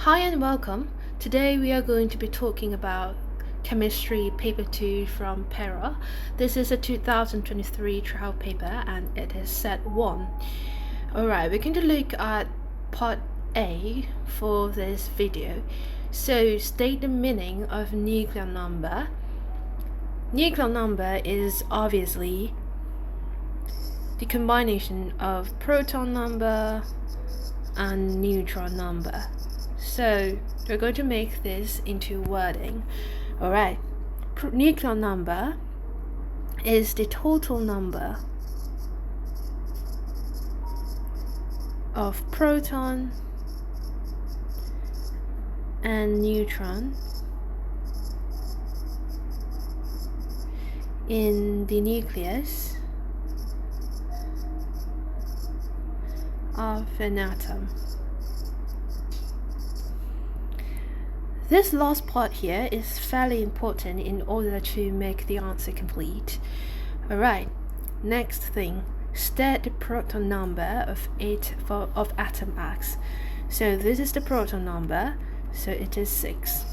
Hi and welcome. Today we are going to be talking about Chemistry Paper 2 from Perak. This is a 2023 trial paper and it is set 1. Alright, we're going to look at part A for this video. So state the meaning of nuclear number. Nuclear number is obviously the combination of proton number and neutron number. So we're going to make this into wording. Alright, nuclear number is the total number of proton and neutron in the nucleus of an atom. This last part here is fairly important in order to make the answer complete. Alright, next thing, state the proton number of atom X. So this is the proton number, so it is 6.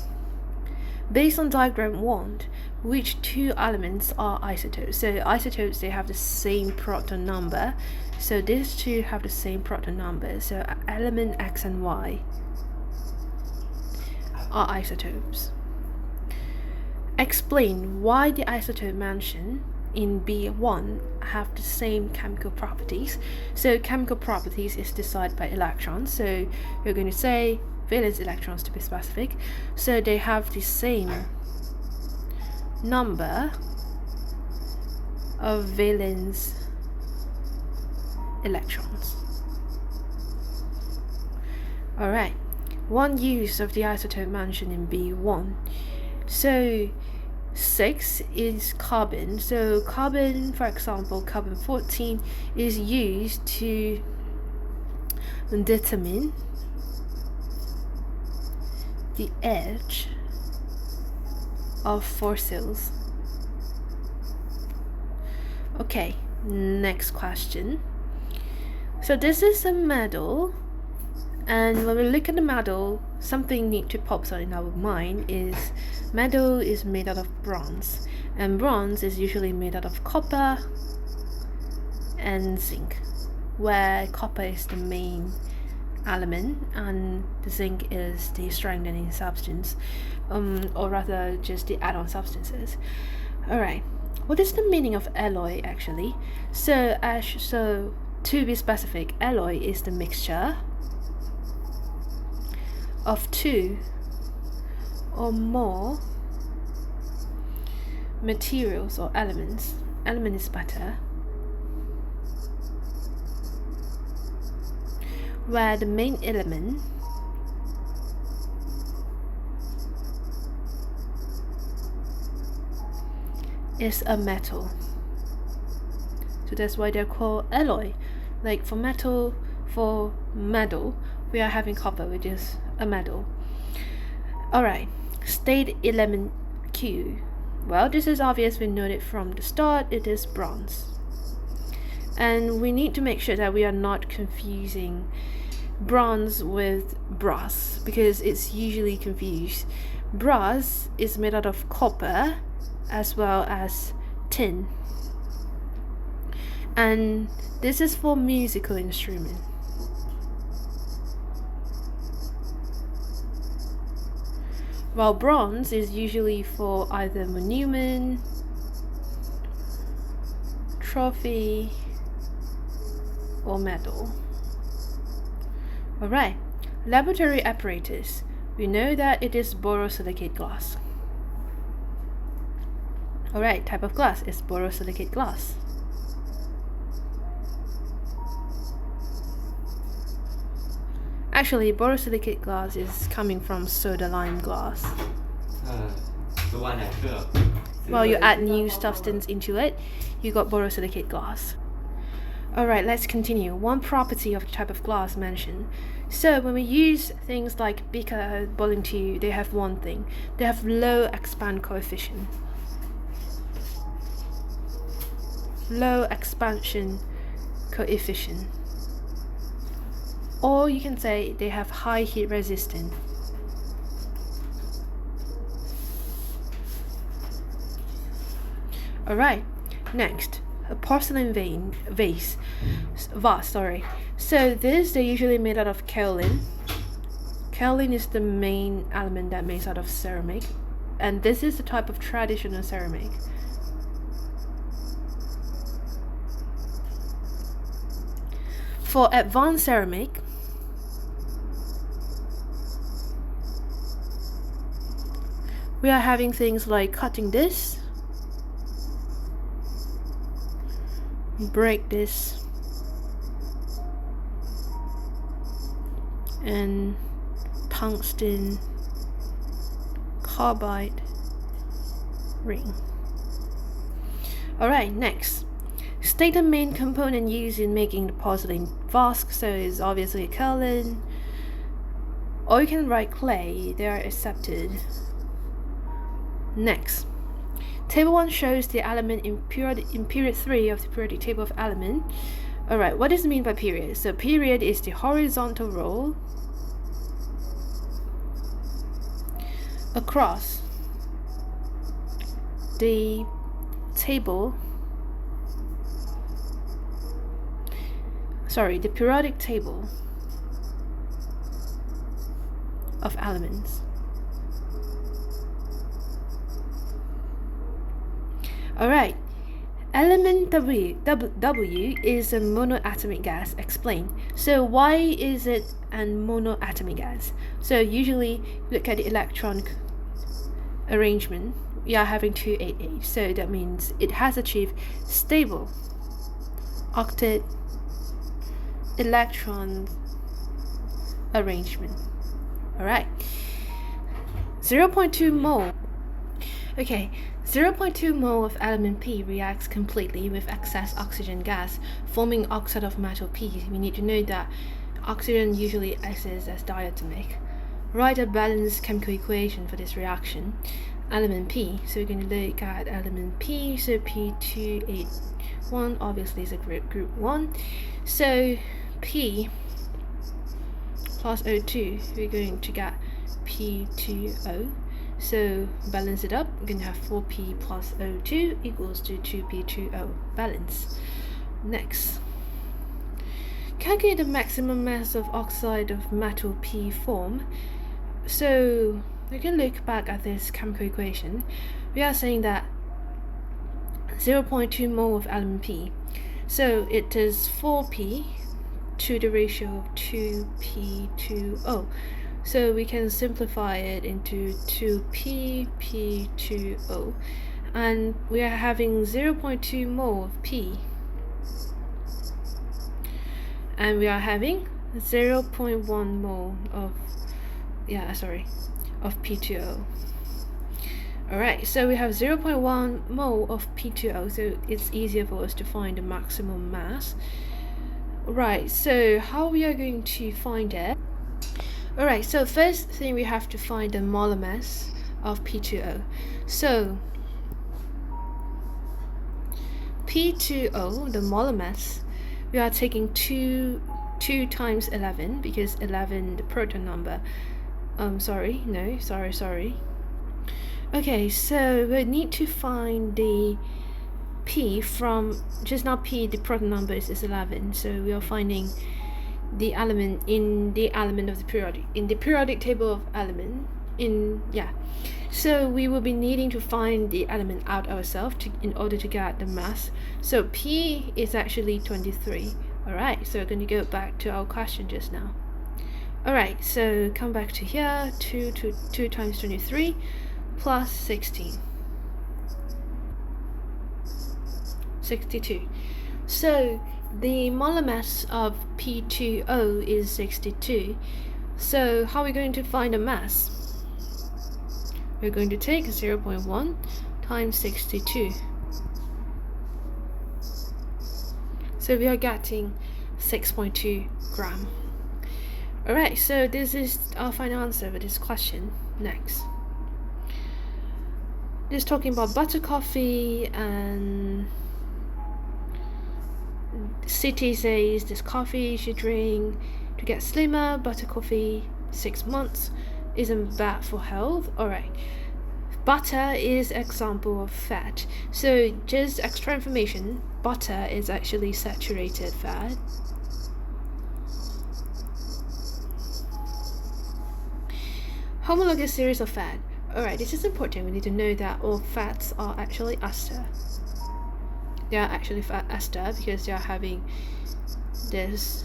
Based on diagram 1, which two elements are isotopes? So isotopes, they have the same proton number, so these two have the same proton number, so element X and Y are isotopes. Explain why the isotope mentioned in B1 have the same chemical properties. So chemical properties is decided by electrons, so we're going to say valence electrons to be specific. So they have the same number of valence electrons. Alright, one use of the isotope mentioned in B1. So 6 is carbon. So carbon, for example, carbon 14 is used to determine the age of fossils. Okay, next question. So this is a medal, and when we look at the medal, something neat to pop out in our mind is medal is made out of bronze, and bronze is usually made out of copper and zinc, where copper is the main element and the zinc is the strengthening substance, or rather just the add-on substances. Alright, what is the meaning of alloy actually? So to be specific, alloy is the mixture of two or more materials or elements. Element is better, where the main element is a metal. So that's why they're called alloy. Like for metal, for medal, we are having copper, which is a medal. Alright, state element Q. Well, this is obvious, we know it from the start, it is bronze. And we need to make sure that we are not confusing bronze with brass, because it's usually confused. Brass is made out of copper as well as tin, and this is for musical instrument. While bronze is usually for either monument, trophy, or medal. Alright, laboratory apparatus. We know that it is borosilicate glass. Alright, type of glass is borosilicate glass. Actually, borosilicate glass is coming from soda lime glass. While you add new substance into it, you got borosilicate glass. Alright, let's continue. One property of the type of glass mentioned. So when we use things like beaker, bowling tube, they have one thing. They have low expand coefficient. Low expansion coefficient. Or you can say they have high heat resistance. Alright, next, a porcelain vase. Sorry. So they're usually made out of kaolin. Kaolin is the main element that makes out of ceramic, and this is the type of traditional ceramic. For advanced ceramic, we are having things like cutting this, break this, and tungsten carbide ring. Alright, next. State the main component used in making the porcelain vase. So it's obviously kaolin, or you can write clay, they are accepted. Next, table 1 shows the element in period 3 of the periodic table of element. Alright, what does it mean by period? So period is the horizontal row across the table, the periodic table of elements. Alright, element W is a monoatomic gas. Explain. So why is it a monoatomic gas? So usually look at the electron arrangement, we are having 288, so that means it has achieved stable octet electron arrangement. Alright, 0.2 mole. Okay, 0.2 mole of element P reacts completely with excess oxygen gas, forming oxide of metal P. We need to know that oxygen usually acts as diatomic. Write a balanced chemical equation for this reaction. Element P, so we're going to look at element P, so P281 obviously is a group 1. So P plus O2, we're going to get P2O. So balance it up, we're going to have 4P plus O2 equals to 2P2O. Balance. Next, calculate the maximum mass of oxide of metal P form. So we can look back at this chemical equation. We are saying that 0.2 mole of element P. So it is 4P to the ratio of 2P2O. So we can simplify it into 2P P2O, and we are having 0.2 mole of P, and we are having 0.1 mole of P2O. Alright, so we have 0.1 mole of P2O, so it's easier for us to find the maximum mass. Right, so how we are going to find it? Alright, so first thing we have to find the molar mass of P2O. So P2O, the molar mass, we are taking 2 times 11, because 11 the proton number. Sorry. Okay, so we need to find the P from, just now P, the proton number is 11, so we are finding the element in the element of the periodic table of element so we will be needing to find the element out ourselves in order to get the mass. So P is actually 23. Alright, so we're going to go back to our question just now. Alright, so come back to here, 2 times 23 plus 16, 62. So the molar mass of P2O is 62. So how are we going to find the mass? We're going to take 0.1 times 62. So we are getting 6.2 gram. Alright, so this is our final answer for this question. Next, this is talking about butter coffee, and City says this coffee you should drink to get slimmer. Butter coffee 6 months isn't bad for health. Alright, Butter is example of fat. So just extra information, butter is actually saturated fat. Homologous series of fat. Alright, this is important. We need to know that all fats are actually ester. They are actually fat ester because they are having this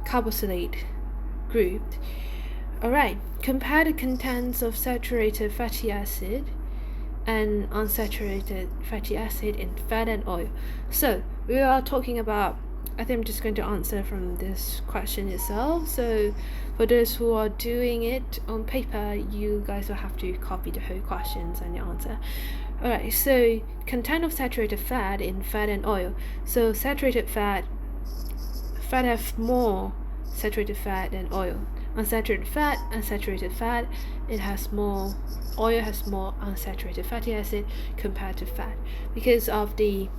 carboxylate group. Alright, compare the contents of saturated fatty acid and unsaturated fatty acid in fat and oil. So we are talking about, I think I'm just going to answer from this question itself. So for those who are doing it on paper, you guys will have to copy the whole questions and the answer. Alright, so content of saturated fat in fat and oil. So saturated fat have more saturated fat than oil. Unsaturated fat, it has more, oil has more unsaturated fatty acid compared to fat. Because of the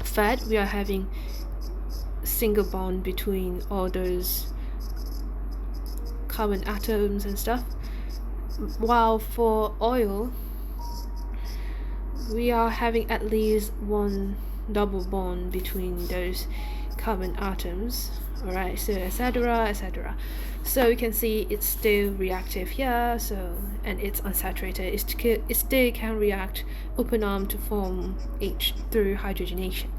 fat, we are having single bond between all those carbon atoms and stuff, while for oil we are having at least one double bond between those carbon atoms. Alright, so etc. So you can see it's still reactive here, so, and it's unsaturated. It still can react open arm to form H through hydrogenation.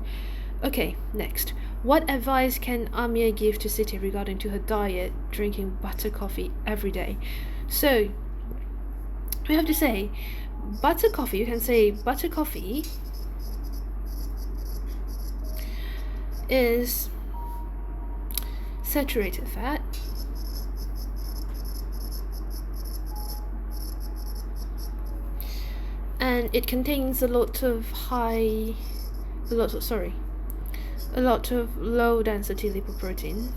Okay, next. What advice can Amir give to Siti regarding to her diet, drinking butter coffee every day? So we have to say butter coffee, you can say butter coffee is saturated fat and it contains a lot of low density lipoprotein.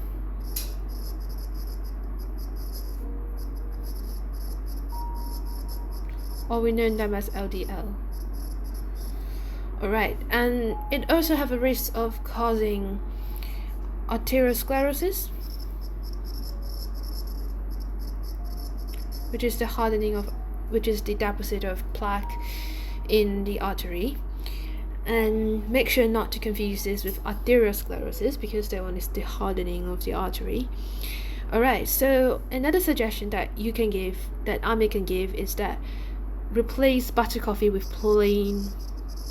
Or we know them as LDL. Alright, and it also have a risk of causing arteriosclerosis, which is the deposit of plaque in the artery. And make sure not to confuse this with arteriosclerosis, because that one is the hardening of the artery. Alright, so another suggestion that you can give, that Ami can give, is that replace butter coffee with plain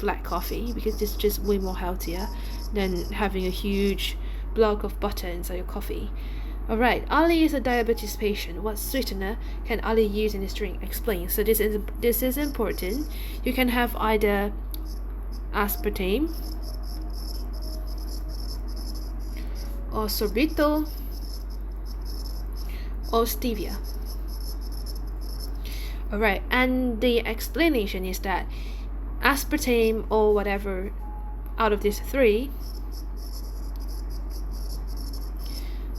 black coffee, because it's just way more healthier than having a huge block of butter inside your coffee. Alright, Ali is a diabetes patient. What sweetener can Ali use in his drink? Explain. So this is important. You can have either aspartame or sorbitol or stevia. Alright, and the explanation is that aspartame or whatever out of these three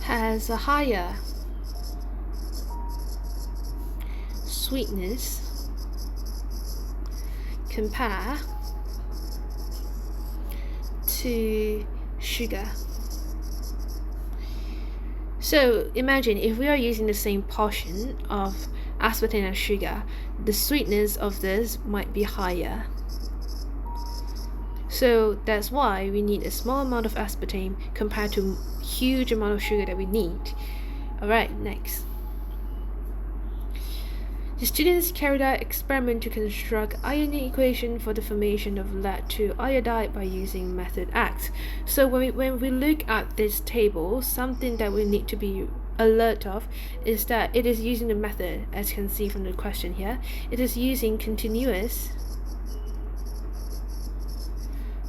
has a higher sweetness compared to sugar. So imagine if we are using the same portion of aspartame and sugar, the sweetness of this might be higher. So that's why we need a small amount of aspartame compared to huge amount of sugar that we need. Alright, next. The students carried out experiment to construct ionic equation for the formation of lead to iodide by using method X. So when we look at this table, something that we need to be alert of is that it is using the method, as you can see from the question here, it is using continuous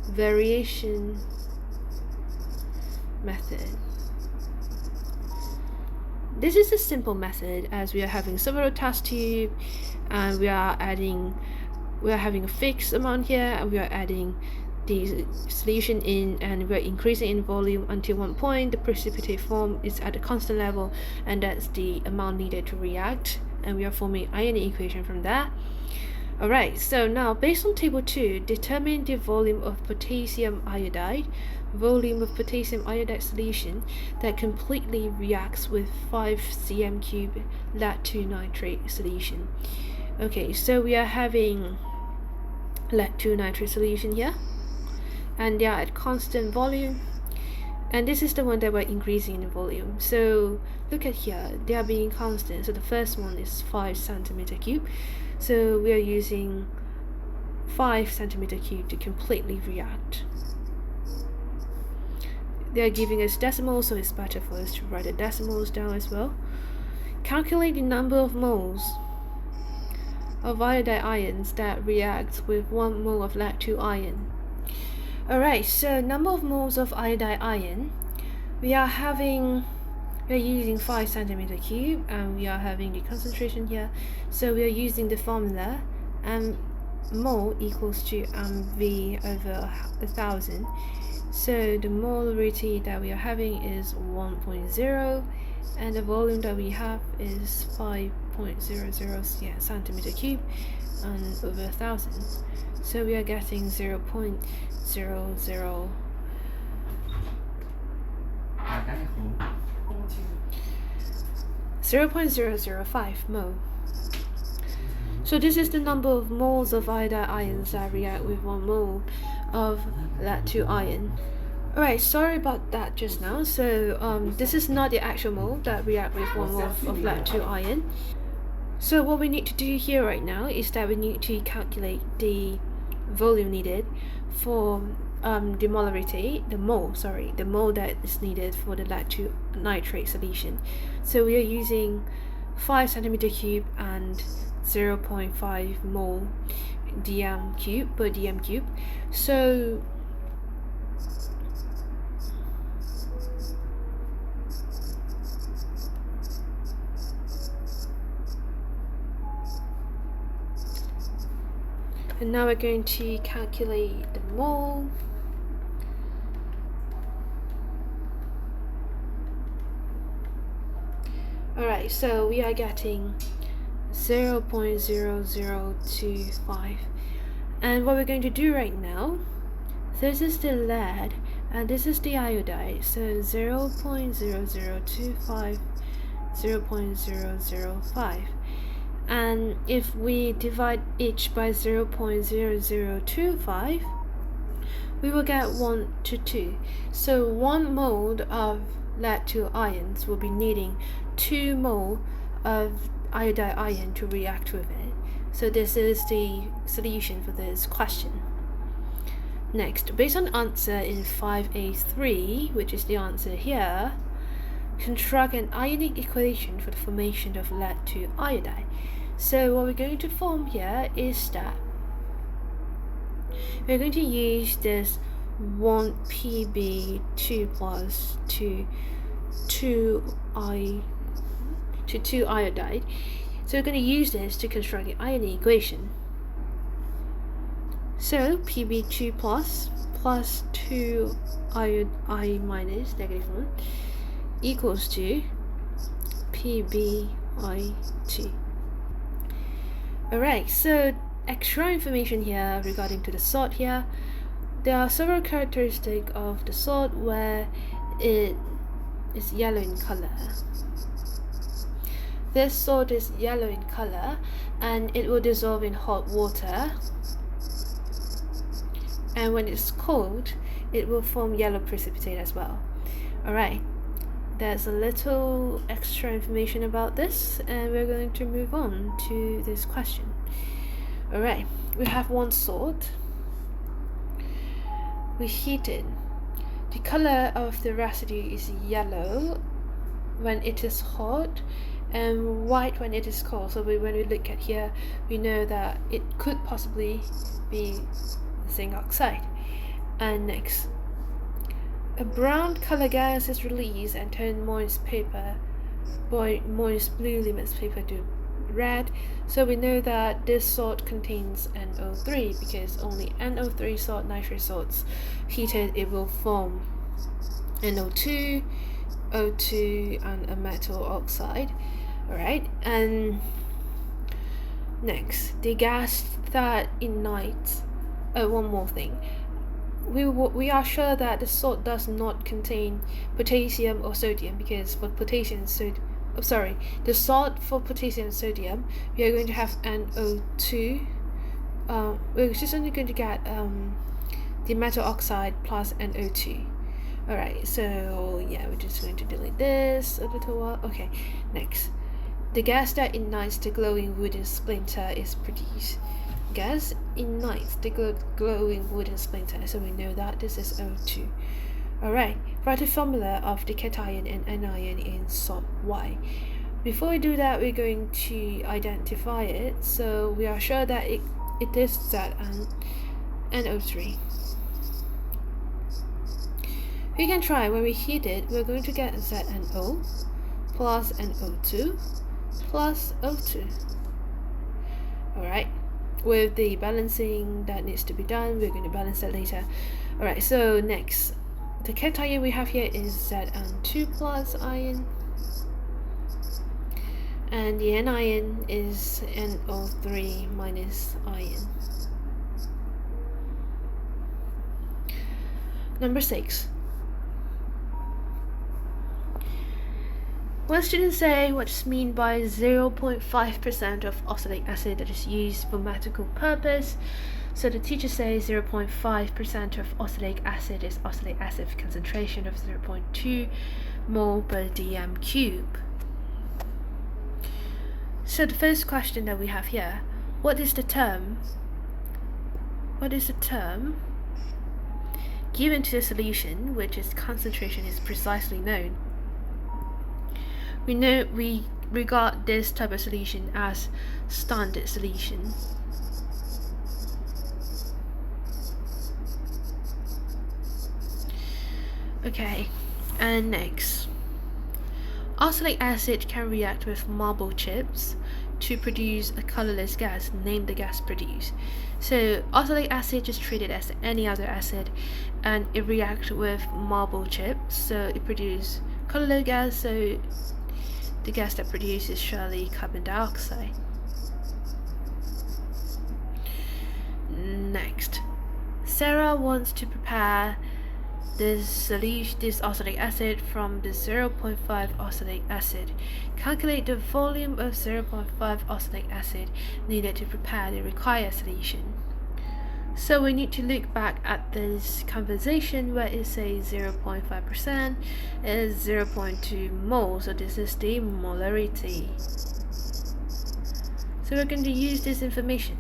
variation method. This is a simple method, as we are having several test tube and we are having a fixed amount here, and we are adding the solution in, and we're increasing in volume until one point the precipitate form is at a constant level, and that's the amount needed to react, and we are forming ionic equation from that. Alright, so now based on table 2, determine the volume of potassium iodide solution that completely reacts with 5 cm cube lead 2 nitrate solution. Okay, so we are having lead 2 nitrate solution here, and they are at constant volume, and this is the one that we're increasing in volume. So look at here, they are being constant. So the first one is 5 centimeter cube, so we are using 5 centimeter cube to completely react. They are giving us decimals, so it's better for us to write the decimals down as well. Calculate the number of moles of iodide ions that react with 1 mole of lead 2 ion. Alright, so number of moles of iodide ion, we are using 5 centimeter cube, and we are having the concentration here. So we are using the formula mole equals to mv over 1000. So the molarity that we are having is 1.0, and the volume that we have is 5.00 centimeter cube and over 1000. So we are getting 0.00 0.005 mole. So this is the number of moles of iodide ions that react with 1 mole of lead 2 ion. Alright, sorry about that just now. So this is not the actual mole that react with 1 mole of lead 2 ion. So what we need to do here right now is that we need to calculate the volume needed for the molarity, the mole that is needed for the lead 2 nitrate solution. So we are using 5 centimeter cube and 0.5 mole dm cube per dm cube. So and now we're going to calculate the mole. Alright, so we are getting 0.0025, and what we're going to do right now, this is the lead and this is the iodide, so 0.0025, 0.005, and if we divide each by 0.0025, we will get 1 to 2. So 1 mole of lead 2 ions will be needing 2 mole of iodide ion to react with it. So this is the solution for this question. Next, based on answer in 5A3, which is the answer here, construct an ionic equation for the formation of lead 2 iodide. So what we're going to form here is that we're going to use this 1 Pb2 plus to 2 iodide. So we're going to use this to construct the ionic equation. So Pb2 plus 2 I minus -1 equals to Pbi2. Alright, so extra information here regarding to the salt here. There are several characteristics of the salt where it is yellow in color. This salt is yellow in color and it will dissolve in hot water, and when it's cold it will form yellow precipitate as well. Alright, there's a little extra information about this, and we're going to move on to this question. Alright, we have 1 salt. We heat it. The color of the residue is yellow when it is hot and white when it is cold. So when we look at here, we know that it could possibly be zinc oxide. And next, a brown color gas is released and turns moist blue liminal paper to red. So we know that this salt contains NO3 because only NO3 salt, nitrate salts heated, it will form NO2, O2, and a metal oxide. Alright, and next, the gas that ignites. One more thing. We are sure that the salt does not contain potassium or sodium, because for potassium the salt for potassium and sodium, we are going to have NO2. We're just only going to get the metal oxide plus NO2. Alright, so yeah, we're just going to delete this a little while. Okay, next. The gas that ignites the glowing wooden splinter is produced. Gas ignites the glowing wooden splinter, so we know that this is O2. Alright, write the formula of the cation and anion in salt Y. Before we do that, we're going to identify it, so we are sure that it is ZnO3. We can try. When we heat it, we're going to get ZnO plus NO2 plus O2. Alright, with the balancing that needs to be done, we're going to balance that later. Alright, so next, the cation we have here is Zn2 plus ion, and the anion is NO3 minus ion. Number 6. When students say what's meant by 0.5% of oxalic acid that is used for medical purpose, so the teacher says 0.5% of oxalic acid is oxalic acid concentration of 0.2 mole per dm cube. So the first question that we have here, what is the term given to the solution which its concentration is precisely known? We regard this type of solution as standard solution. Okay, and next, oxalic acid can react with marble chips to produce a colorless gas. Name the gas produced. So oxalic acid is treated as any other acid, and it reacts with marble chips, so it produces colorless gas. So the gas that produces surely carbon dioxide. Next, Sarah wants to prepare this oxalic acid from the 0.5 oxalic acid. Calculate the volume of 0.5 oxalic acid needed to prepare the required solution. So we need to look back at this conversation where it says 0.5% is 0.2 moles, so this is the molarity. So we're going to use this information.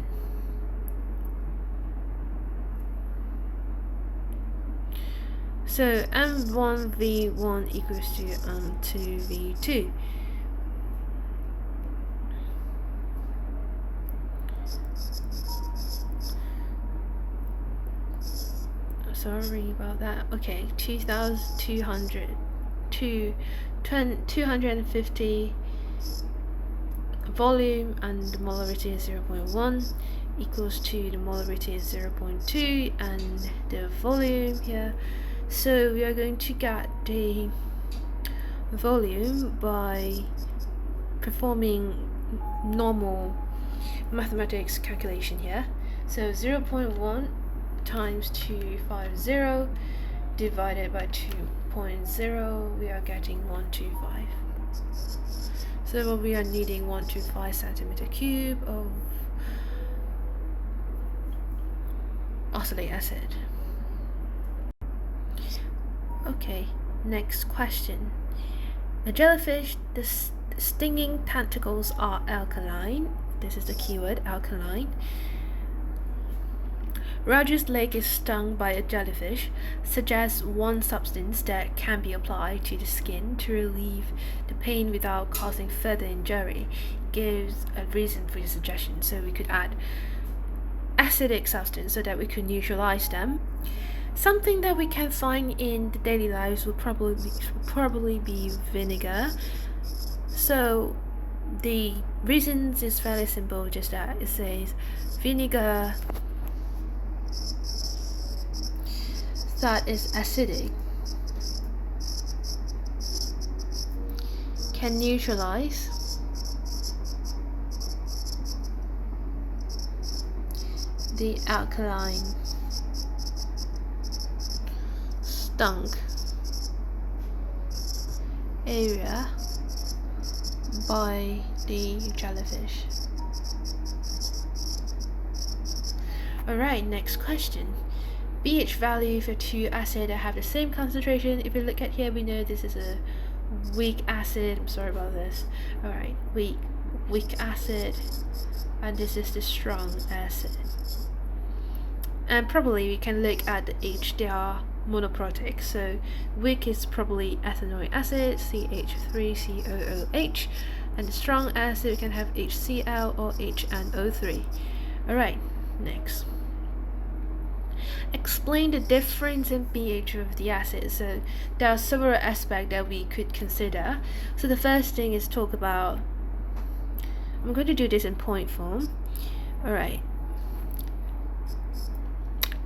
So M1V1 equals to M2V2. Sorry about that. Okay, 250 volume, and the molarity is 0.1 equals to the molarity is 0.2 and the volume here. So we are going to get the volume by performing normal mathematics calculation here. So 0.1 times 250 divided by 2.0, we are getting 125. So we are needing 125 centimeter cube of oxalic acid. Okay, next question. A jellyfish, the stinging tentacles are alkaline. This is the keyword, alkaline. Roger's leg is stung by a jellyfish. Suggests one substance that can be applied to the skin to relieve the pain without causing further injury. Gives a reason for your suggestion. So we could add acidic substance so that we could neutralize them. Something that we can find in the daily lives would probably be vinegar. So the reasons is fairly simple, just that it says vinegar that is acidic can neutralize the alkaline stung area by the jellyfish. Alright, next question. pH value for two acids that have the same concentration. If you look at here, we know this is a weak acid. I'm sorry about this. Alright, weak acid, and this is the strong acid. And probably we can look at the H, they are monoprotic. So weak is probably ethanoic acid, CH3COOH, and the strong acid we can have HCl or HNO3. Alright, next. Explain the difference in pH of the acid. So there are several aspects that we could consider. So the first thing is talk about, I'm going to do this in point form. Alright.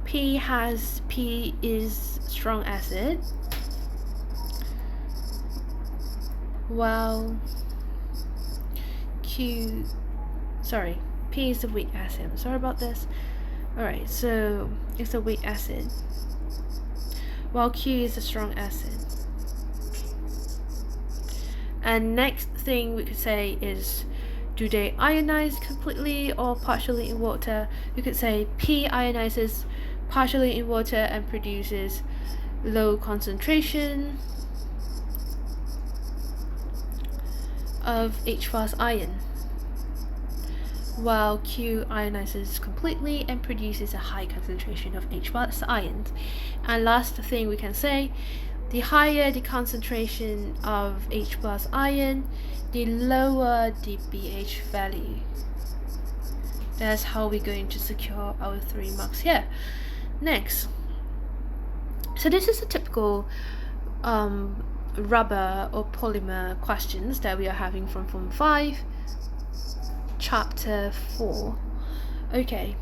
P is strong acid, while P is a weak acid. I'm sorry about this. Alright, so it's a weak acid, while Q is a strong acid. And next thing we could say is, do they ionize completely or partially in water? We could say P ionizes partially in water and produces low concentration of H+ ion, while Q ionizes completely and produces a high concentration of H+ ions. And last thing we can say, the higher the concentration of H+ ion, the lower the pH value. That's how we're going to secure our 3 marks here. Next, so this is a typical rubber or polymer questions that we are having from Form 5, Chapter 4. Okay,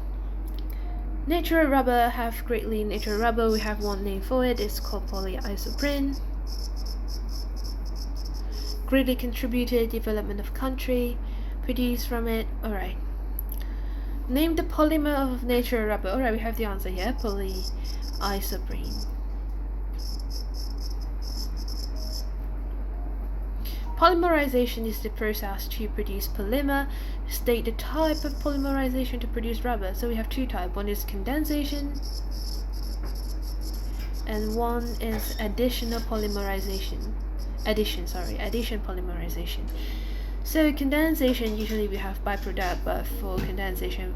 natural rubber have greatly natural rubber. We have one name for it. It's called polyisoprene. Greatly contributed development of country produced from it. Alright. Name the polymer of natural rubber. Alright, we have the answer here. Polyisoprene. Polymerization is the process to produce polymer. State the type of polymerization to produce rubber. So we have two types. One is condensation, and one is addition polymerization. Addition polymerization. So condensation, usually we have byproduct, but for condensation,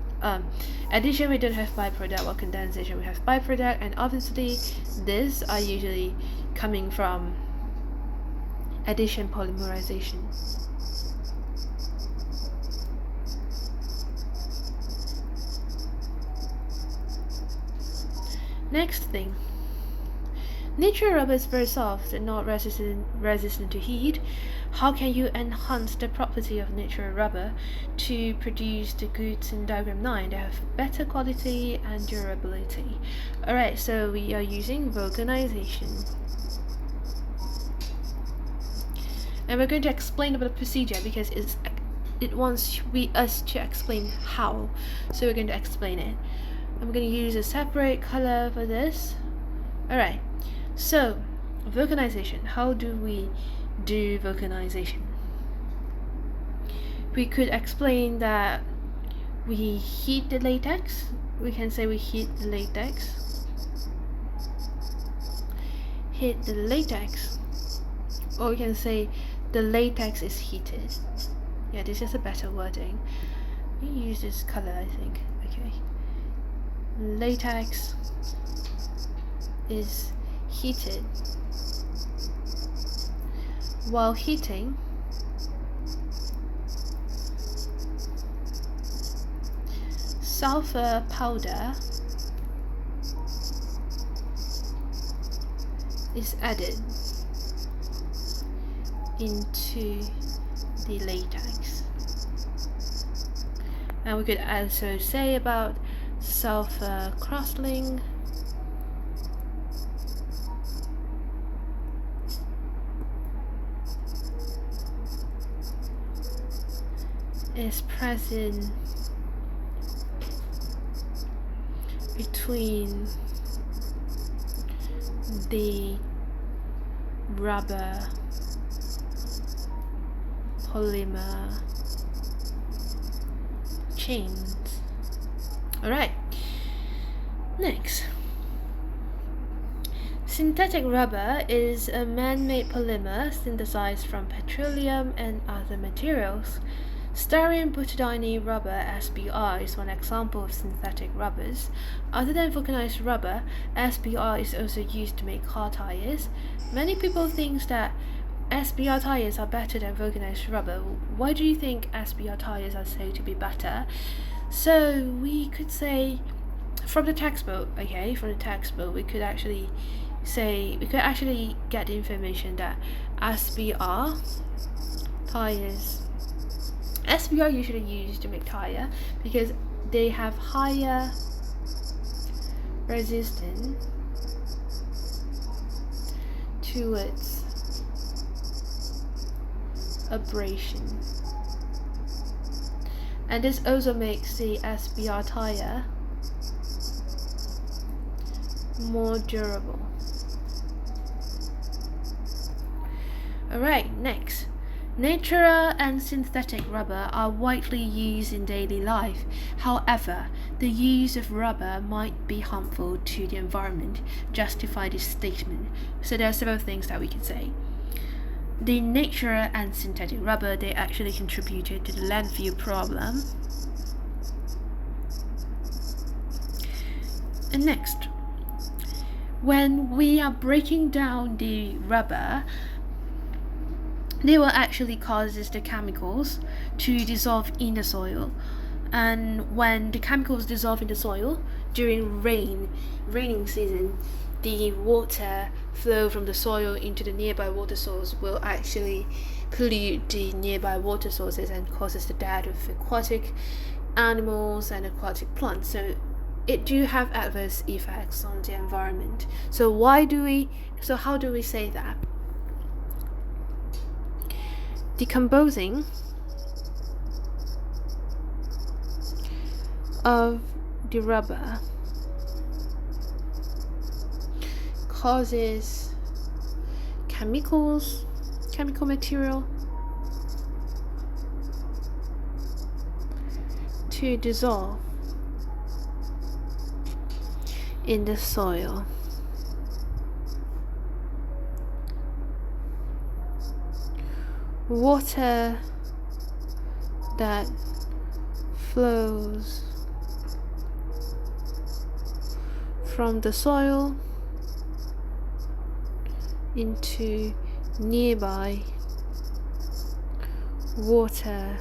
addition we don't have byproduct, or condensation we have byproduct, and obviously these are usually coming from addition polymerization. Next thing, natural rubber is very soft and not resistant to heat. How can you enhance the property of natural rubber to produce the goods in diagram 9 that have better quality and durability? Alright, so we are using vulcanization. And we're going to explain about the procedure because it wants us to explain how. So we're going to explain it. I'm going to use a separate color for this. Alright, so vulcanization. How do we do vulcanization? We could explain that we heat the latex. We can say we heat the latex. Heat the latex. Or we can say the latex is heated. Yeah, this is a better wording. We use this color, I think. Okay. Latex is heated. While heating, sulfur powder is added into the latex. And we could also say about sulfur crystalline is present between the rubber polymer chains. Alright, next. Synthetic rubber is a man-made polymer synthesized from petroleum and other materials. Styrene butadiene rubber (SBR) is one example of synthetic rubbers. Other than vulcanized rubber, SBR is also used to make car tires. Many people think that SBR tires are better than vulcanized rubber. Why do you think SBR tires are said to be better? So we could say from the textbook, we could actually get the information that SBR usually used to make tire because they have higher resistance towards abrasion, and this also makes the SBR tire more durable. Alright, next. Natural and synthetic rubber are widely used in daily life. However, the use of rubber might be harmful to the environment. Justify this statement. So there are several things that we can say. The natural and synthetic rubber, they actually contributed to the landfill problem. And next, when we are breaking down the rubber, they will actually causes the chemicals to dissolve in the soil. And when the chemicals dissolve in the soil during raining season, the water flow from the soil into the nearby water source will actually pollute the nearby water sources and causes the death of aquatic animals and aquatic plants. So it do have adverse effects on the environment. So how do we say that? Decomposing of the rubber causes chemical material to dissolve in the soil. Water that flows from the soil into nearby water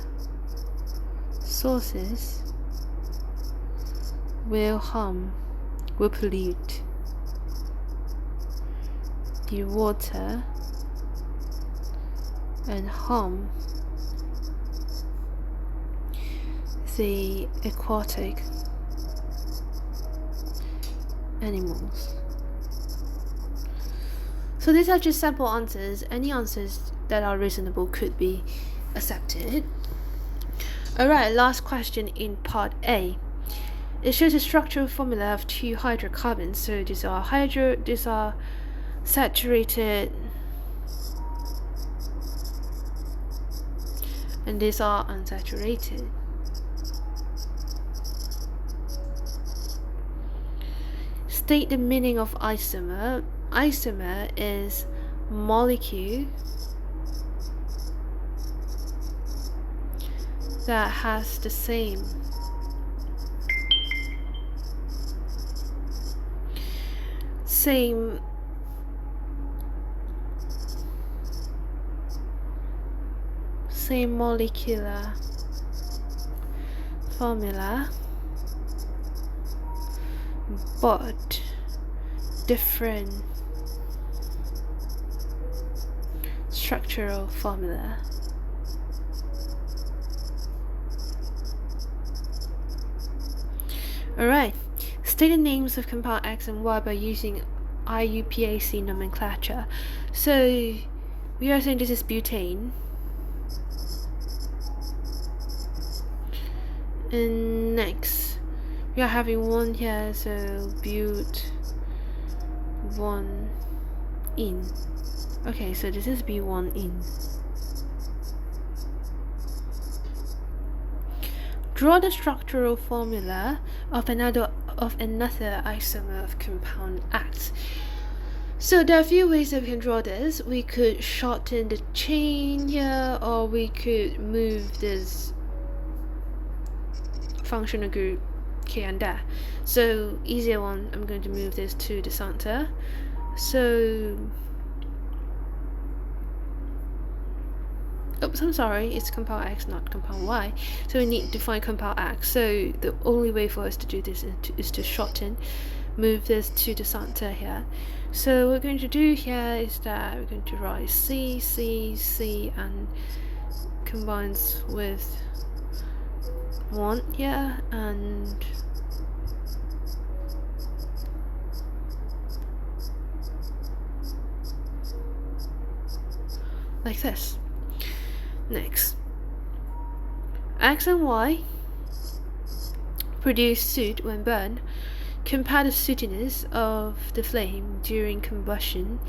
sources will pollute the water and harm the aquatic animals. So these are just sample answers. Any answers that are reasonable could be accepted. Alright, last question in part A. It shows a structural formula of two hydrocarbons. So these are saturated and these are unsaturated. State the meaning of isomer. Isomer is molecule that has the same molecular formula but different structural formula. Alright, state the names of compound X and Y by using IUPAC nomenclature. So we are saying this is butane, and next we are having one here, so but one in. Okay, so this is B1 in. Draw the structural formula of another isomer of compound X. So there are a few ways that we can draw this. We could shorten the chain here, or we could move this functional group here and there. So easier one, I'm going to move this to the center. So oops, I'm sorry, it's compound X, not compound Y. So we need to find compound X. So the only way for us to do this is to shorten, move this to the center here. So what we're going to do here is that we're going to write C, C, C, and combines with 1 here, and like this. Next, X and Y produce soot when burned. Compare the sootiness of the flame during combustion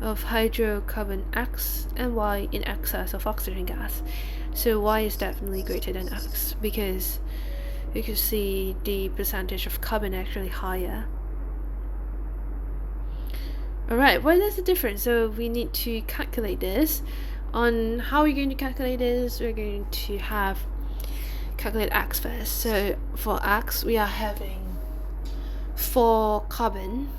of hydrocarbon X and Y in excess of oxygen gas. So Y is definitely greater than X because you can see the percentage of carbon actually higher. Alright, what is the difference? So we need to calculate this. On how we're going to calculate this, we're going to calculate X first. So for X, we are having 4 carbon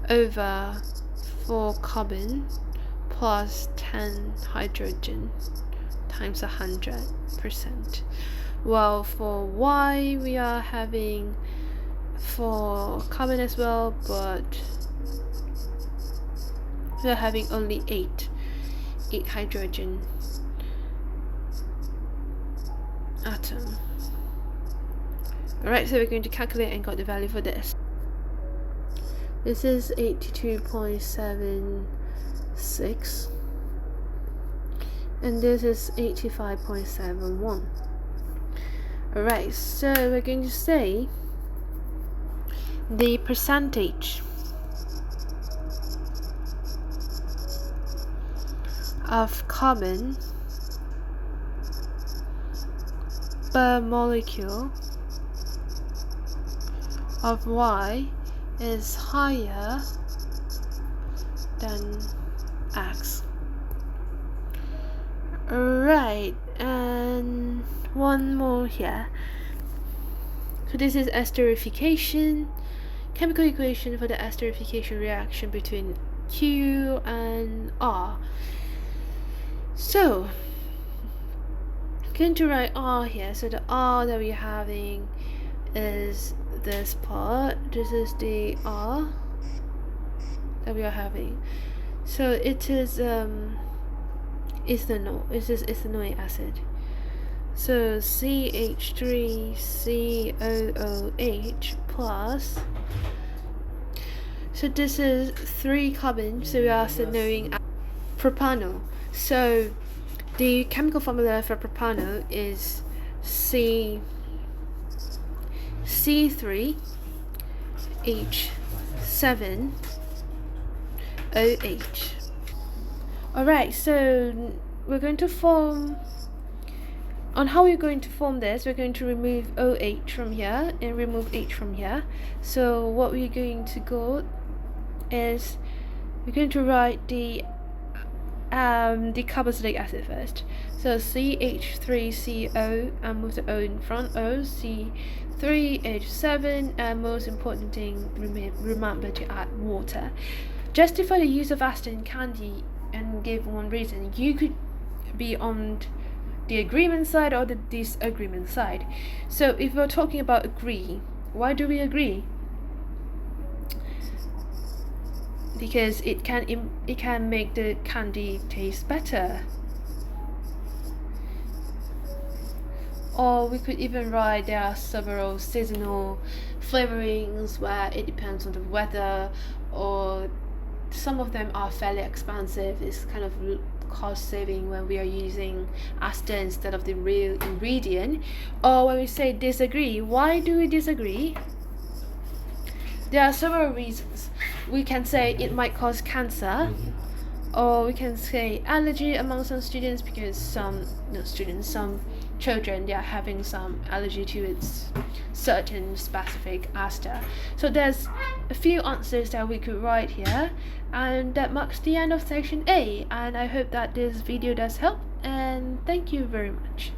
over 4 carbon plus 10 hydrogen times 100%. While for Y, we are having 4 carbon as well, but we are having only 8 hydrogen atom. Alright, so we're going to calculate and got the value for this. This is 82.76 and this is 85.71. Alright, so we're going to say the percentage of carbon per molecule of Y is higher than X. Alright, and one more here. So this is esterification, chemical equation for the esterification reaction between Q and R. So I'm going to write R here. So the R that we're having is this part. This is the R that we are having. So it is ethanol. It is ethanoic acid. So CH3COOH plus. So this is 3 carbon. So we are also knowing propanol. So the chemical formula for propanol is C3H7OH. Alright, so we're going to form, on how we're going to form this, we're going to remove OH from here and remove H from here. So what we're going to go is we're going to write the carboxylic acid first. So CH3CO and move the O in front, O, C3H7, and most important thing, remember to add water. Justify the use of acid in candy and give one reason. You could be on the agreement side or the disagreement side. So if we're talking about agree, why do we agree? Because it can make the candy taste better. Or we could even write there are several seasonal flavorings where it depends on the weather, or some of them are fairly expensive. It's kind of cost saving when we are using acid instead of the real ingredient. Or when we say disagree, why do we disagree? There are several reasons. We can say it might cause cancer, or we can say allergy among some students, because some some children, they are having some allergy to its certain specific aster. So there's a few answers that we could write here, and that marks the end of section A, and I hope that this video does help, and thank you very much.